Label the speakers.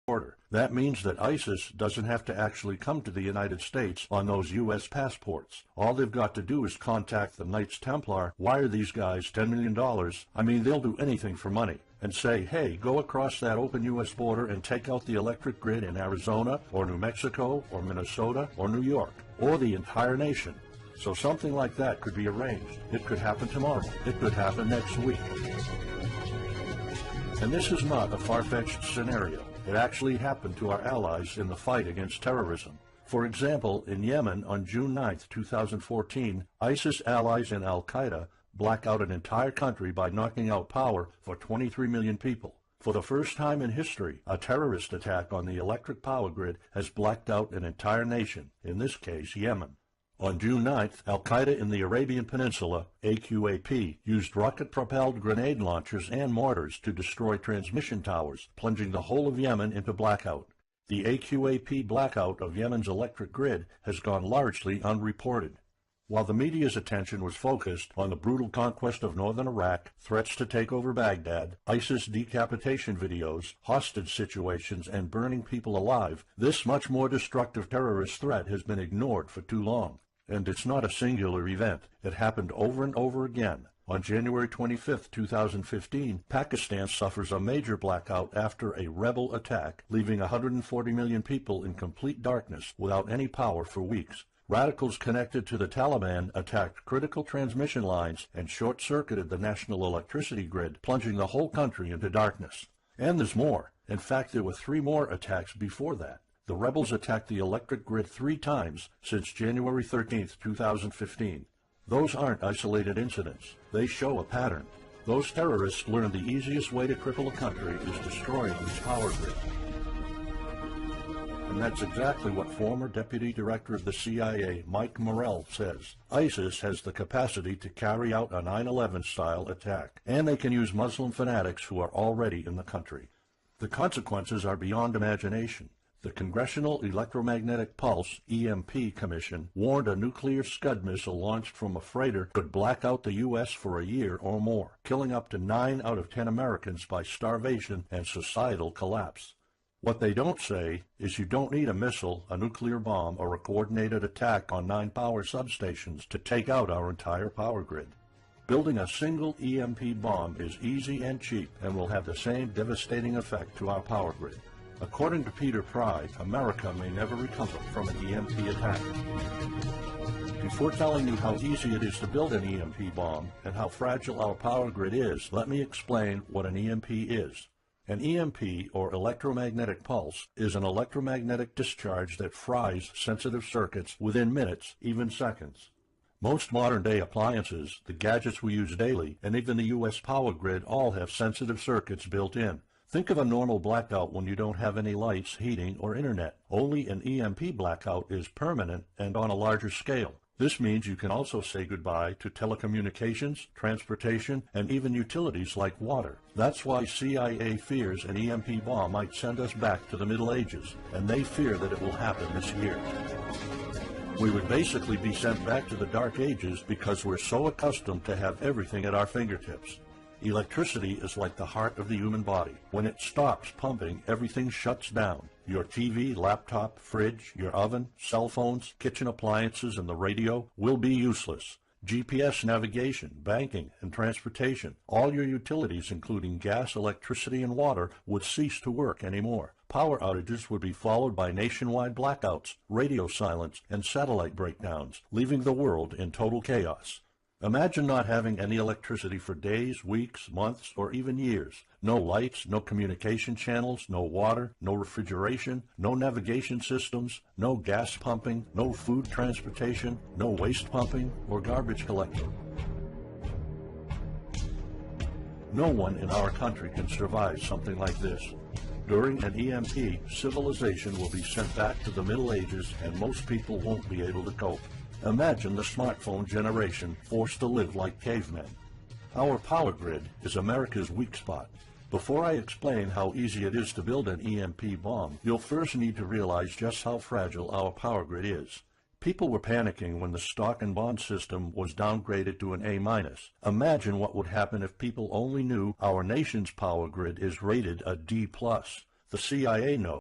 Speaker 1: border. That means that ISIS doesn't have to actually come to the United States on those U.S. passports. All they've got to do is contact the Knights Templar, wire these guys $10 million, I mean, they'll do anything for money, and say, hey, go across that open U.S. border and take out the electric grid in Arizona, or New Mexico, or Minnesota, or New York, or the entire nation. So something like that could be arranged. It could happen tomorrow. It could happen next week. And this is not a far-fetched scenario. It actually happened to our allies in the fight against terrorism. For example, in Yemen on June 9, 2014, ISIS allies and Al-Qaeda black out an entire country by knocking out power for 23 million people. For the first time in history, a terrorist attack on the electric power grid has blacked out an entire nation, in this case Yemen. On June 9th, Al-Qaeda in the Arabian Peninsula, AQAP, used rocket-propelled grenade launchers and mortars to destroy transmission towers, plunging the whole of Yemen into blackout. The AQAP blackout of Yemen's electric grid has gone largely unreported. While the media's attention was focused on the brutal conquest of northern Iraq, threats to take over Baghdad, ISIS decapitation videos, hostage situations, and burning people alive, this much more destructive terrorist threat has been ignored for too long. And it's not a singular event. It happened over and over again. On January 25, 2015, Pakistan suffers a major blackout after a rebel attack, leaving 140 million people in complete darkness without any power for weeks. Radicals connected to the Taliban attacked critical transmission lines and short-circuited the national electricity grid, plunging the whole country into darkness. And there's more. In fact, there were 3 more attacks before that. The rebels attacked the electric grid 3 times since January 13, 2015. Those aren't isolated incidents. They show a pattern. Those terrorists learned the easiest way to cripple a country is destroying its power grid. And that's exactly what former Deputy Director of the CIA, Mike Morrell, says. ISIS has the capacity to carry out a 9/11-style attack, and they can use Muslim fanatics who are already in the country. The consequences are beyond imagination. The Congressional Electromagnetic Pulse, EMP, Commission warned a nuclear Scud missile launched from a freighter could black out the U.S. for a year or more, killing up to 9 out of 10 Americans by starvation and societal collapse. What they don't say is you don't need a missile, a nuclear bomb, or a coordinated attack on 9 power substations to take out our entire power grid. Building a single EMP bomb is easy and cheap and will have the same devastating effect to our power grid. According to Peter Pry, America may never recover from an EMP attack. Before telling you how easy it is to build an EMP bomb and how fragile our power grid is, let me explain what an EMP is. An EMP, or electromagnetic pulse, is an electromagnetic discharge that fries sensitive circuits within minutes, even seconds. Most modern-day appliances, the gadgets we use daily, and even the U.S. power grid all have sensitive circuits built in. Think of a normal blackout when you don't have any lights, heating, or internet. Only an EMP blackout is permanent and on a larger scale. This means you can also say goodbye to telecommunications, transportation, and even utilities like water. That's why CIA fears an EMP bomb might send us back to the Middle Ages, and they fear that it will happen this year. We would basically be sent back to the Dark Ages because we're so accustomed to have everything at our fingertips. Electricity is like the heart of the human body. When it stops pumping, everything shuts down. Your TV, laptop, fridge, your oven, cell phones, kitchen appliances, and the radio will be useless. GPS navigation, banking, and transportation, all your utilities, including gas, electricity, and water, would cease to work anymore. Power outages would be followed by nationwide blackouts, radio silence, and satellite breakdowns, leaving the world in total chaos. Imagine not having any electricity for days, weeks, months, or even years. No lights, no communication channels, no water, no refrigeration, no navigation systems, no gas pumping, no food transportation, no waste pumping, or garbage collecting. No one in our country can survive something like this. During an EMP, civilization will be sent back to the Middle Ages and most people won't be able to cope. Imagine the smartphone generation forced to live like cavemen. Our power grid is America's weak spot. Before I explain how easy it is to build an EMP bomb, you'll first need to realize just how fragile our power grid is. People were panicking when the stock and bond system was downgraded to an A-. Imagine what would happen if people only knew our nation's power grid is rated a D+. The CIA knows.